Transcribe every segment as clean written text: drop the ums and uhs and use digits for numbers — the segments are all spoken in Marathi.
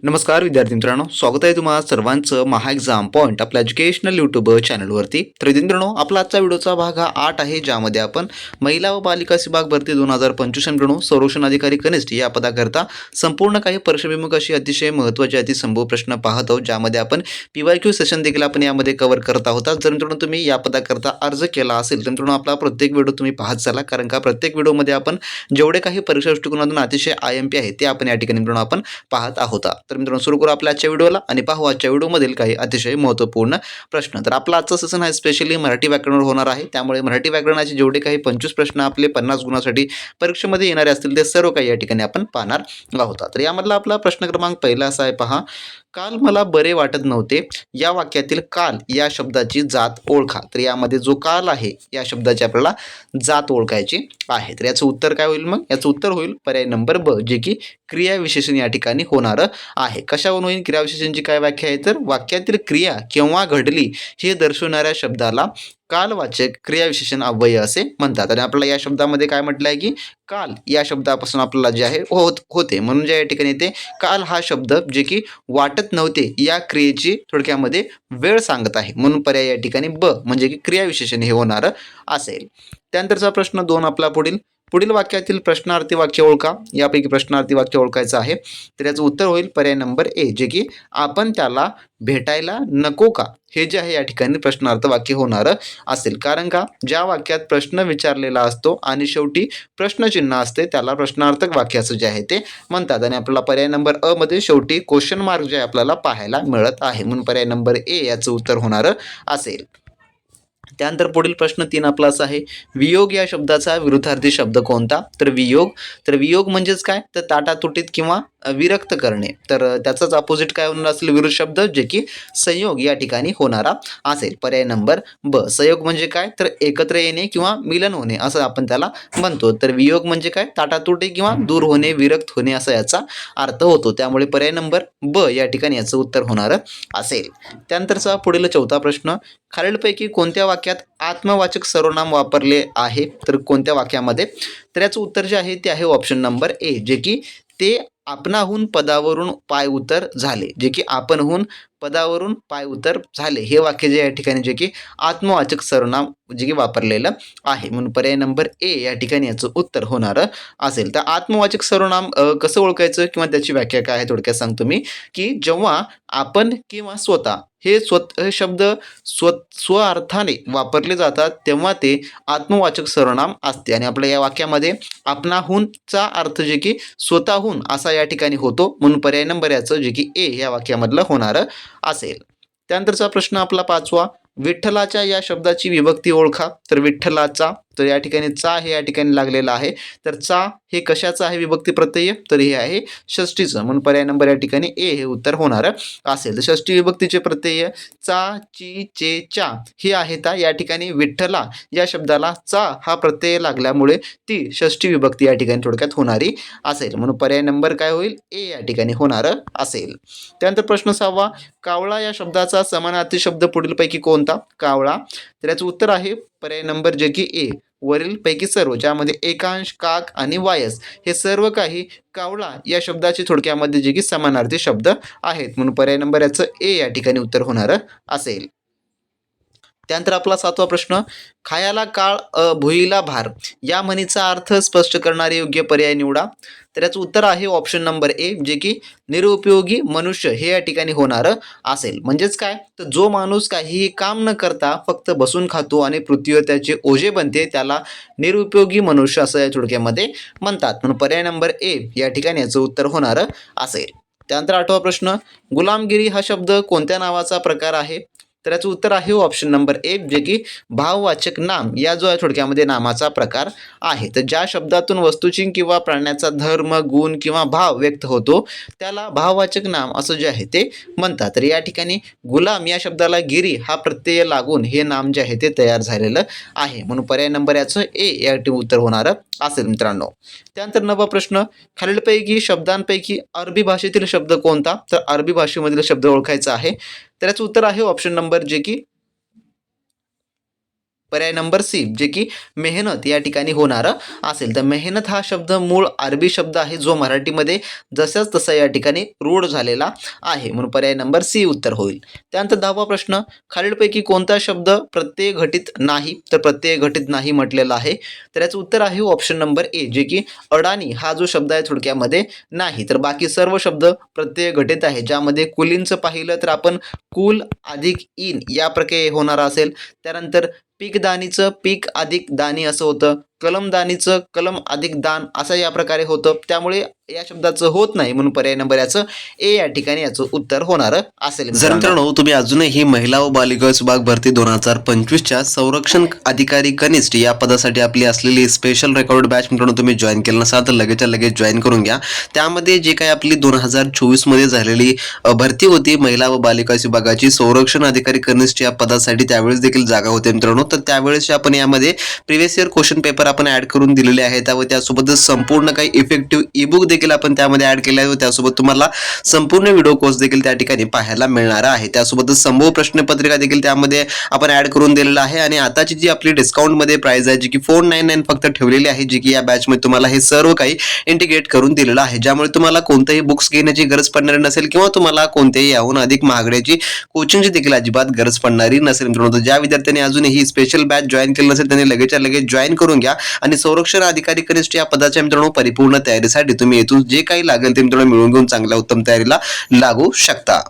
नमस्कार विद्यार्थी मित्रांनो, स्वागत आहे तुम्हा सर्वांचं महा एक्झाम पॉईंट आपल्या एज्युकेशनल यूट्यूब चॅनलवरती. तर मित्रांनो, आपला आजचा व्हिडिओचा भाग हा 8 आहे, ज्यामध्ये आपण महिला व बालिका विभाग भरती 2025 मित्रांनो संरक्षण अधिकारी कनिष्ठ या पदाकरता संपूर्ण काही परीक्षाभिमुख अशी अतिशय महत्त्वाचे अतिसंभव प्रश्न पाहत आहोत, ज्यामध्ये आपण PYQ सेशन देखील आपण यामध्ये कव्हर करत आहोत. जर मित्रांनो तुम्ही या पदाकरता अर्ज केला असेल तर मित्रांनो आपला प्रत्येक व्हिडिओ तुम्ही पाहत चला, कारण का प्रत्येक व्हिडिओमध्ये आपण जेवढे काही परीक्षा दृष्टिकोनातून अतिशय IMP आहे ते आपण या ठिकाणी मित्रांनो आपण पाहत आहोत. तर मित्रांनो सुरू करू आपल्या आजच्या व्हिडिओला आणि पाहू आजच्या व्हिडिओमधील काही अतिशय महत्त्वपूर्ण प्रश्न. तर आपला आजचा सेशन हा स्पेशली मराठी व्याकरणावर होणार आहे, त्यामुळे मराठी व्याकरणाचे जेवढे काही 25 प्रश्न आपले 50 गुणासाठी परीक्षेमध्ये येणारे असतील ते सर्व काही या ठिकाणी आपण पाहणार आहोत. तर यामधला आपला प्रश्न क्रमांक पहिला असा आहे, पहा. काल मला बरे वाटत नव्हते या वाक्यातील काल या शब्दाची जात ओळखा. तर यामध्ये जो काल आहे या शब्दाची आपल्याला जात ओळखायची आहे. तर याचं उत्तर काय होईल? मग याचं उत्तर होईल पर्याय नंबर ब, जे की क्रियाविशेषण या ठिकाणी होणार आहे. कशावरून होईल? क्रियाविशेषणची काय व्याख्या आहे? तर वाक्यातील क्रिया केव्हा घडली हे दर्शवणाऱ्या शब्दाला कालवाचक क्रियाविशेषण अव्यय असे म्हणतात. आणि आपल्याला या शब्दामध्ये काय म्हटलं आहे की काल या शब्दापासून आपल्याला जे आहे होते, म्हणून जे या ठिकाणी येते काल हा शब्द जे की वाटत नव्हते या क्रियेची थोडक्यामध्ये वेळ सांगत आहे, म्हणून पर्याय या ठिकाणी ब म्हणजे की क्रियाविशेषण हे होणार असेल. त्यानंतरचा प्रश्न 2 आपला पुढील वाक्यातील प्रश्नार्थी वाक्य ओळखा. यापैकी प्रश्नार्थी वाक्य ओळखायचं आहे. तर याचं उत्तर होईल पर्याय नंबर ए, जे की आपण त्याला भेटायला नको का, हे जे आहे या ठिकाणी प्रश्नार्थ वाक्य होणार असेल. कारण का ज्या वाक्यात प्रश्न विचारलेला असतो आणि शेवटी प्रश्नचिन्ह असते त्याला प्रश्नार्थक वाक्य असं जे आहे ते म्हणतात. आणि आपल्याला पर्याय नंबर अ मध्ये शेवटी क्वेश्चन मार्क जे आपल्याला पाहायला मिळत आहे, म्हणून पर्याय नंबर ए याचं उत्तर होणार असेल. त्यानंतर पुढील प्रश्न 3 आपला असा आहे, वियोग या शब्दाचा विरुद्धार्थी शब्द कोणता? तर वियोग म्हणजेच काय? तर ताटातुटीत किंवा विरक्त करणे. तर त्याचाच अपोजिट काय होणार असेल? विरुद्ध शब्द, जे की संयोग या ठिकाणी होणारा असेल. पर्याय नंबर ब. संयोग म्हणजे काय? तर एकत्र येणे किंवा मिलन होणे असं आपण त्याला म्हणतो. तर वियोग म्हणजे काय? ताटातुटी किंवा दूर होणे, विरक्त होणे असा याचा अर्थ होतो. त्यामुळे पर्याय नंबर ब या ठिकाणी याचं उत्तर होणार असेल. त्यानंतरचा पुढील 4था प्रश्न, खालीलपैकी कोणत्या वाक्यात आत्मवाचक सर्वनाम वापरले आहे? तर कोणत्या वाक्यामध्ये? तर याचं उत्तर जे आहे ते आहे ऑप्शन नंबर ए, जे की ते आपणाहून पदावरून पाय उतर झाले. जे की आपणहून पदावरून पाय उतर झाले हे वाक्य जे या ठिकाणी जे की आत्मवाचक सर्वनाम जे की वापरलेलं आहे, म्हणून पर्याय नंबर ए या ठिकाणी याचं उत्तर होणार असेल. तर आत्मवाचक सर्वनाम कसं ओळखायचं किंवा त्याची व्याख्या काय आहे थोडक्यात सांगतो मी, की जेव्हा आपण किंवा स्वतः हे शब्द स्व अर्थाने वापरले जातात तेव्हा ते आत्मवाचक सर्वनाम असते. आणि आपल्या या वाक्यामध्ये आपणाहूनचा अर्थ जे की स्वतःहून असा या ठिकाणी होतो, म्हणून पर्याय नंबर याचं जे की ए या वाक्यामधलं होणार असेल. त्यानंतरचा प्रश्न आपला 5वा, विठ्ठलाच्या या शब्दाची विभक्ती ओळखा. तर विठ्ठलाचा, तर या ठिकाणी चा हे या ठिकाणी लागलेला आहे. तर चा हे कशाचं आहे विभक्ती प्रत्यय? तर हे आहे षष्टीचं, म्हणून पर्याय नंबर या ठिकाणी ए हे उत्तर होणार असेल. तर षष्टी विभक्तीचे प्रत्यय चा, ची, चे, चा हे आहेत. या ठिकाणी विठ्ठला या शब्दाला चा हा प्रत्यय लागल्यामुळे ती षष्टी विभक्ती या ठिकाणी थोडक्यात होणारी असेल, म्हणून पर्याय नंबर काय होईल? ए या ठिकाणी होणार असेल. त्यानंतर प्रश्न 6वा, कावळा या शब्दाचा समानार्थी शब्द पुढीलपैकी कोणता? कावळा, तर याचं उत्तर आहे पर्याय नंबर जे की ए, वरील पैकी सर्व, ज्यामध्ये एकांश, काक आणि वायस हे सर्व काही कावळा या शब्दाचे थोडक्यामध्ये जे की समानार्थी शब्द आहेत, म्हणून पर्याय नंबर याचं ए या ठिकाणी उत्तर होणार असेल. त्यानंतर आपला 7वा प्रश्न, खायाला काळ भुईला भार या म्हणीचा अर्थ स्पष्ट करणारे योग्य पर्याय निवडा. तर याचं उत्तर आहे ऑप्शन नंबर ए, जे की निरुपयोगी मनुष्य हे या ठिकाणी होणार असेल. म्हणजेच काय? तर जो माणूस काहीही काम न करता फक्त बसून खातो आणि पृथ्वीवर त्याचे ओझे बनते त्याला निरुपयोगी मनुष्य असं या थोडक्यामध्ये म्हणतात, म्हणून पर्याय नंबर ए या ठिकाणी याचं उत्तर होणार असेल. त्यानंतर 8वा प्रश्न, गुलामगिरी हा शब्द कोणत्या नावाचा प्रकार आहे? तर याचं उत्तर आहे ऑप्शन नंबर ए, जे की भाववाचक नाम या जो थोडक्यामध्ये नामाचा प्रकार आहे. तर ज्या शब्दातून वस्तूची किंवा प्राण्याचा धर्म, गुण किंवा भाव व्यक्त होतो त्याला भाववाचक नाम असं जे आहे ते म्हणतात. तर या ठिकाणी गुलाम या शब्दाला गिरी हा प्रत्यय लागून हे नाम जे आहे ते तयार झालेलं आहे, म्हणून पर्याय नंबर याचं ए या उत्तर होणार असेल मित्रांनो. त्यानंतर 9वा प्रश्न, खालीलपैकी शब्दांपैकी अरबी भाषेतील शब्द कोणता? तर अरबी भाषेमधील शब्द ओळखायचा आहे. तर याचं उत्तर आहे ऑप्शन नंबर जे की पर्याय नंबर सी जे की मेहनत या ठिकाणी होणारं असेल. तर मेहनत हा शब्द मूळ अरबी शब्द आहे जो मराठीमध्ये जसाच तसा या ठिकाणी रूढ झालेला आहे, म्हणून पर्याय नंबर सी उत्तर होईल. त्यानंतर 10वा प्रश्न, खालीलपैकी कोणता शब्द प्रत्यय घटित नाही? तर प्रत्यय घटित नाही म्हटलेला आहे, तर याचं उत्तर आहे ऑप्शन नंबर ए जे की अडाणी हा जो शब्द आहे थोडक्यामध्ये नाही. तर बाकी सर्व शब्द प्रत्यय घटित आहे, ज्यामध्ये कुलींचं पाहिलं तर आपण कुल अधिक इन या प्रकारे होणार असेल. त्यानंतर पीकदानीचं पीक अधिक दानी असं होतं, कलमदानीचं कलम अधिक दान असं या प्रकारे होतं. त्यामुळे या शब्दाचं होत नाही, म्हणून पर्याय नंबर याचं ए या ठिकाणी याचं उत्तर होणार असेल. जर मित्रांनो तुम्ही अजूनही महिला व बालिका विभाग भरती 2025च्या संरक्षण अधिकारी कनिष्ठ या पदासाठी आपली असलेली स्पेशल रेकॉर्ड बॅच मित्रांनो तुम्ही जॉईन केलं नसाल तर लगेच जॉईन करून घ्या. त्यामध्ये जे काही आपली 2024 मध्ये झालेली भरती होती महिला व बालिका विभागाची संरक्षण अधिकारी कनिष्ठ या पदासाठी, त्यावेळेस देखील जागा होते मित्रांनो. तर त्यावेळेस आपण यामध्ये प्रिव्हियस इयर क्वेश्चन पेपर आपण ऍड करून दिलेले आहेत व त्यासोबतच संपूर्ण काही इफेक्टिव्ह ई बुक देखील आपण त्यामध्ये ऍड केले आहे व त्यासोबत तुम्हाला संपूर्ण व्हिडिओ कोर्स देखील त्या ठिकाणी पाहायला मिळणार आहे. त्यासोबतच संभव प्रश्नपत्रिका देखील त्यामध्ये आपण ऍड करून दिलेला आहे. आणि आताची जी आपली डिस्काउंट मध्ये प्राइस आहे जी की 499 फक्त ठेवलेली आहे, जी की या बॅच मध्ये तुम्हाला हे सर्व काही इंटिग्रेट करून दिलेलं आहे, ज्यामुळे तुम्हाला कोणतेही बुक्स घेण्याची गरज पडणार नसेल किंवा तुम्हाला कोणत्याही याहून अधिक महागड्याची कोचिंगची देखील अजिबात गरज पडणारी नसेल मित्रांनो. ज्या विद्यार्थ्यांनी अजूनही स्पेशल बॅच जॉईन केलं नसेल त्यांनी लगेच जॉईन करून घ्या आणि संरक्षण अधिकारी कनिष्ठ या पदाच्या मित्रांनो परिपूर्ण तयारीसाठी तुम्ही येथून जे काही लागेल ते मित्रांनो मिळवून घेऊन चांगल्या उत्तम तयारीला लागू शकता.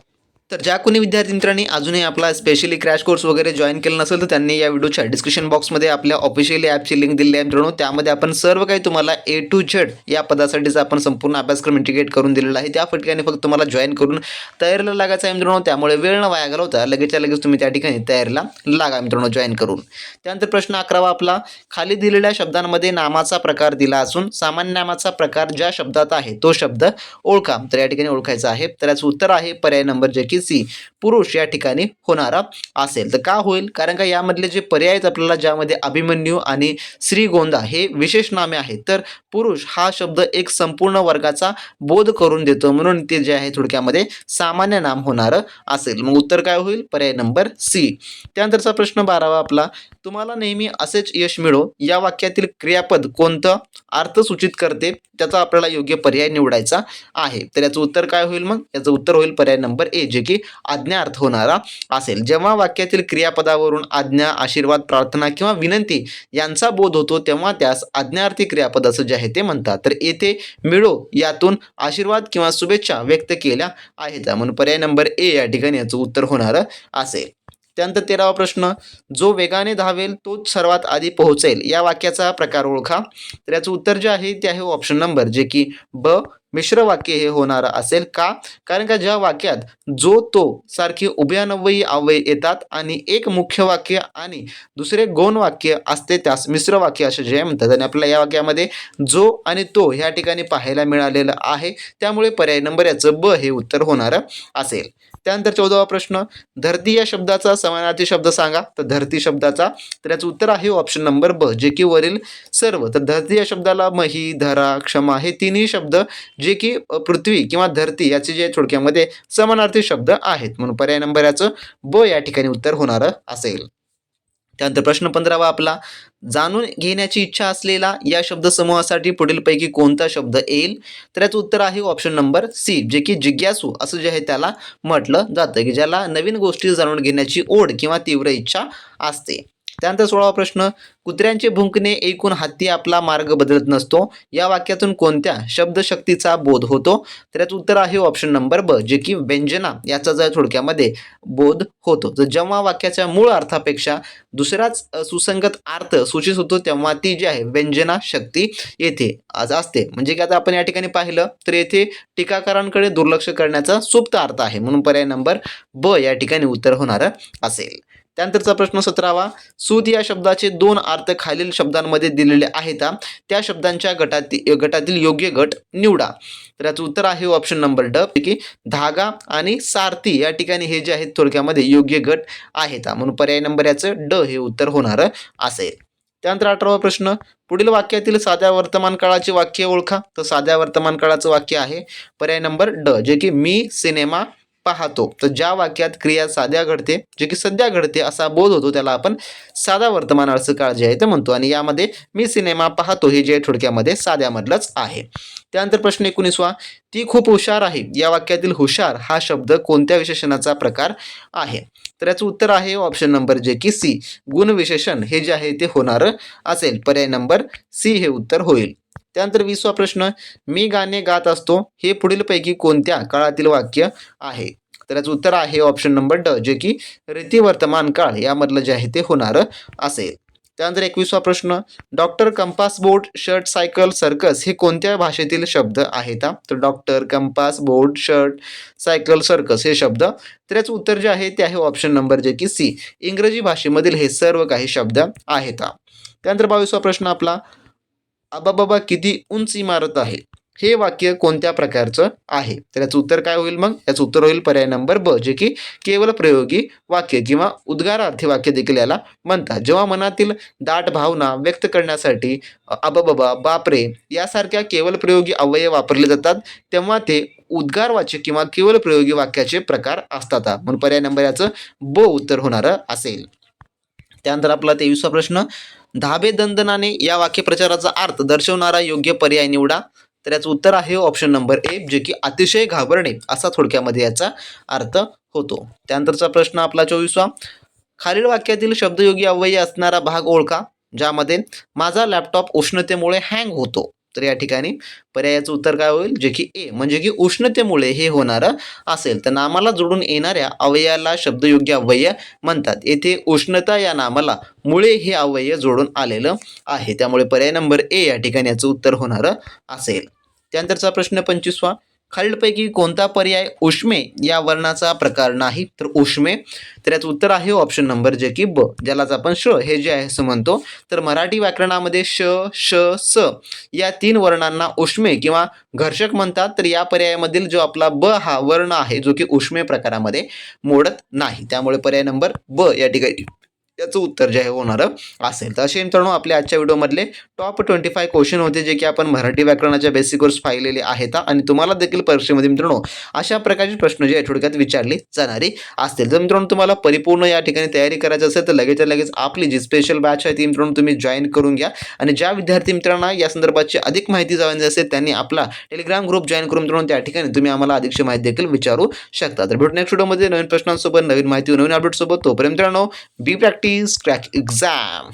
तर ज्या कोणी विद्यार्थी मित्रांनी अजूनही आपला स्पेशली क्रॅश कोर्स वगैरे जॉईन केलं नसेल तर त्यांनी या व्हिडिओच्या डिस्क्रिप्शन बॉक्समध्ये आपल्या ऑफिशियली ॲपची लिंक दिली आहे मित्रांनो. त्यामध्ये आपण सर्व काही तुम्हाला ए टू झेड या पदासाठीचा आपण संपूर्ण अभ्यासक्रम इंटिग्रेट करून दिलेला आहे. त्या ठिकाणी फक्त तुम्हाला जॉईन करून तयारीला लागायचं आहे मित्रांनो. त्यामुळे वेळ न वाया घालवता लगेच तुम्ही त्या ठिकाणी तयारीला लागा मित्रांनो जॉईन करून. त्यानंतर प्रश्न 11वा आपला, खाली दिलेल्या शब्दांमध्ये नामाचा प्रकार दिला असून सामान्य नामाचा प्रकार ज्या शब्दात आहे तो शब्द ओळखा. तर या ठिकाणी ओळखायचा आहे, तर याचं उत्तर आहे पर्याय नंबर जे की सी पुरुष या ठिकाणी होणारा असेल. तर का होईल? कारण का यामधले जे पर्याय आहेत आपल्याला ज्यामध्ये अभिमन्यू आणि श्रीगोंदा हे विशेष नामे आहेत, तर पुरुष हा शब्द एक संपूर्ण वर्गाचा बोध करून देतो, म्हणून ते जे आहे थोडक्यामध्ये सामान्य नाम होणार असेल. मग उत्तर काय होईल? पर्याय नंबर सी. त्यानंतरचा प्रश्न 12वा आपला, तुम्हाला नेहमी असेच यश मिळो या वाक्यातील क्रियापद कोणतं अर्थ सूचित करते? त्याचा आपल्याला योग्य पर्याय निवडायचा आहे. तर याचं उत्तर काय होईल? मग याचं उत्तर होईल पर्याय नंबर ए जे की आज्ञा अर्थ होणारा असेल. जेव्हा वाक्यातील क्रियापदावरून आज्ञा, आशीर्वाद, प्रार्थना किंवा विनंती यांचा बोध होतो तेव्हा त्यास आज्ञार्थी क्रियापद असं जे आहे ते म्हणतात. तर येथे मिळो यातून आशीर्वाद किंवा शुभेच्छा व्यक्त केल्या आहेत, म्हणून पर्याय नंबर ए या ठिकाणी याचं उत्तर होणार असेल. त्यानंतर 13वा प्रश्न, जो वेगाने धावेल तोच सर्वात आधी पोहोचेल या वाक्याचा प्रकार ओळखा. तर याचं उत्तर जे आहे ते आहे ऑप्शन नंबर जे की ब मिश्र वाक्य हे होणार असेल. का? कारण का ज्या वाक्यात जो तो सारखी उभयान्वयी अव्यय येतात आणि एक मुख्य वाक्य आणि दुसरे गौण वाक्य असते त्यास मिश्र वाक्य असे जे म्हणतात, आणि आपल्याला या वाक्यामध्ये जो आणि तो ह्या ठिकाणी पाहायला मिळालेलं आहे, त्यामुळे पर्याय नंबर याचं ब हे उत्तर होणार असेल. त्यानंतर 14वा प्रश्न, धरती या शब्दाचा समानार्थी शब्द सांगा. तर धरती शब्दाचा, तर याचं उत्तर आहे ऑप्शन नंबर ब जे की वरील सर्व. तर धरती या शब्दाला मही, धरा, क्षमा हे तिन्ही शब्द जे की पृथ्वी किंवा धरती याचे जे थोडक्यामध्ये समानार्थी शब्द आहेत, म्हणून पर्याय नंबर याचं ब या ठिकाणी उत्तर होणार असेल. त्यानंतर प्रश्न 15वा आपला, जाणून घेण्याची इच्छा असलेला या शब्दसमूहासाठी पुढीलपैकी कोणता शब्द येईल? तर याचं उत्तर आहे ऑप्शन नंबर सी जे की जिज्ञासू असं जे आहे त्याला म्हटलं जातं, की ज्याला नवीन गोष्टी जाणून घेण्याची ओढ किंवा तीव्र इच्छा असते. त्यानंतर 16वा प्रश्न, कुत्र्यांचे भुंकणे ऐकून हत्ती आपला मार्ग बदलत नसतो या वाक्यातून कोणत्या शब्दशक्तीचा बोध होतो? तर याचं उत्तर आहे ऑप्शन नंबर ब जे की व्यंजना याचा जर थोडक्यामध्ये बोध होतो. तर जेव्हा वाक्याच्या मूळ अर्थापेक्षा दुसराच सुसंगत अर्थ सूचित होतो तेव्हा ती जी आहे व्यंजना शक्ती येथे आज असते. म्हणजे की आता आपण या ठिकाणी पाहिलं तर येथे टीकाकारांकडे दुर्लक्ष करण्याचा सुप्त अर्थ आहे, म्हणून पर्याय नंबर ब या ठिकाणी उत्तर होणार असेल. त्यानंतरचा प्रश्न 17वा, सूत या शब्दाचे दोन अर्थ खालील शब्दांमध्ये दिलेले आहेत, त्या शब्दांच्या गटातील योग्य गट निवडा. तर याचं उत्तर आहे ऑप्शन नंबर ड की धागा आणि सारथी या ठिकाणी हे जे आहेत थोडक्यामध्ये योग्य गट आहेत, म्हणून पर्याय नंबर याचं ड हे उत्तर होणार असेल. त्यानंतर 18वा प्रश्न, पुढील वाक्यातील साध्या वर्तमान काळाचे वाक्य ओळखा. तर साध्या वर्तमान काळाचं वाक्य आहे पर्याय नंबर ड जे की मी सिनेमा पाहतो. तर ज्या वाक्यात क्रिया साध्या घडते जे की सध्या घडते असा बोध होतो त्याला आपण साधा वर्तमान अर्थकाळ जे आहे ते म्हणतो. आणि यामध्ये मी सिनेमा पाहतो हे जे थोडक्यामध्ये साध्यामधलंच आहे. त्यानंतर प्रश्न 19वा, ती खूप हुशार आहे या वाक्यातील हुशार हा शब्द कोणत्या विशेषणाचा प्रकार आहे? तर याचं उत्तर आहे ऑप्शन नंबर जे की सी, गुण विशेषण हे जे आहे ते होणार असेल. पर्याय नंबर सी हे उत्तर होईल. त्यानंतर 20वा प्रश्न, मी गाणे गात असतो हे पुढीलपैकी कोणत्या काळातील वाक्य आहे? तर याचं उत्तर आहे ऑप्शन नंबर ड, जे की रीती वर्तमान काळ यामधलं जे आहे ते होणार असेल. त्यानंतर 21वा प्रश्न, doctor, compass, board, shirt, cycle, circus हे कोणत्या भाषेतील शब्द आहेत? तर doctor, compass, board, shirt, cycle, circus हे शब्द, तर याचं उत्तर जे आहे ते आहे ऑप्शन नंबर जे की सी, इंग्रजी भाषेमधील हे सर्व काही शब्द आहेत. त्यानंतर 22वा प्रश्न आपला, आबाबाबा किती उंच इमारत आहे हे वाक्य कोणत्या प्रकारचं आहे? तर याचं उत्तर काय होईल मग? याचं उत्तर होईल पर्याय नंबर ब, जे की केवळ प्रयोगी वाक्य किंवा उद्गारार्थी वाक्य देखील याला म्हणतात. जेव्हा मनातील दाट भावना व्यक्त करण्यासाठी अबाबाबा, बापरे यासारख्या केवळ प्रयोगी अव्यय वापरले जातात तेव्हा ते उद्गारवाचक किंवा केवळ प्रयोगी वाक्याचे प्रकार असतात. म्हणून पर्याय नंबर याचं ब उत्तर होणार असेल. त्यानंतर आपला 23वा प्रश्न, धाबे दणदणाने या वाक्यप्रचाराचा अर्थ दर्शवणारा योग्य पर्याय निवडा. तर याचं उत्तर आहे ऑप्शन नंबर ए, जे की अतिशय घाबरणे असा थोडक्यामध्ये याचा अर्थ होतो. त्यानंतरचा प्रश्न आपला 24वा, खालील वाक्यातील शब्दयोगी अव्यय असणारा भाग ओळखा ज्यामध्ये माझा लॅपटॉप उष्णतेमुळे हँग होतो. तर या ठिकाणी पर्यायाचं उत्तर काय होईल? जे की ए, म्हणजे की उष्णतेमुळे हे होणारं असेल. तर नामाला जोडून येणाऱ्या अव्ययाला शब्दयोग्य अव्यय म्हणतात. येथे उष्णता या नामाला मुळे हे अव्यय जोडून आलेलं आहे. त्यामुळे पर्याय नंबर ए या ठिकाणी याचं उत्तर होणारं असेल. त्यानंतरचा प्रश्न 25वा, खालीलपैकी कोणता पर्याय उष्मे या वर्णाचा प्रकार नाही? तर उष्मे, तर याचं उत्तर आहे ऑप्शन नंबर जे की ब, ज्यालाच आपण श हे जे आहे असं म्हणतो. तर मराठी व्याकरणामध्ये श, श, स या 3 वर्णांना उष्मे किंवा घर्षक म्हणतात. तर या पर्यायामधील जो आपला ब हा वर्ण आहे जो की उष्मे प्रकारामध्ये मोडत नाही. त्यामुळे पर्याय नंबर ब या ठिकाणी याचं उत्तर जे आहे होणारं असेल. तर असे मित्रांनो आपल्या आजच्या व्हिडिओमधले टॉप 25 क्वेश्चन होते जे की आपण मराठी व्याकरणाच्या बेसिकवर पाहिलेले आहेत. आणि तुम्हाला देखील परीक्षेमध्ये मित्रांनो अशा प्रकारचे प्रश्न जे आहे थोडक्यात विचारले जाणारे असतील. जर मित्रांनो तुम्हाला परिपूर्ण या ठिकाणी तयारी करायची असेल तर लगेच आपली जी स्पेशल बॅच आहे ती मित्रांनो तुम्ही जॉईन करून घ्या. आणि ज्या विद्यार्थी मित्रांना या संदर्भाची अधिक माहिती जाणून असेल त्यांनी आपला टेलिग्राम ग्रुप जॉईन करून मित्रांनो त्या ठिकाणी तुम्ही आम्हाला अधिकची माहिती देखील विचारू शकता. तर भेटू नेक्स्ट व्हिडिओमध्ये नवीन प्रश्नांसोबत, नवीन माहिती, नवीन अपडेट सोबत. तोपर्यंत मित्रांनो बी प्रॅक्टिस क्रॅक एक्झाम.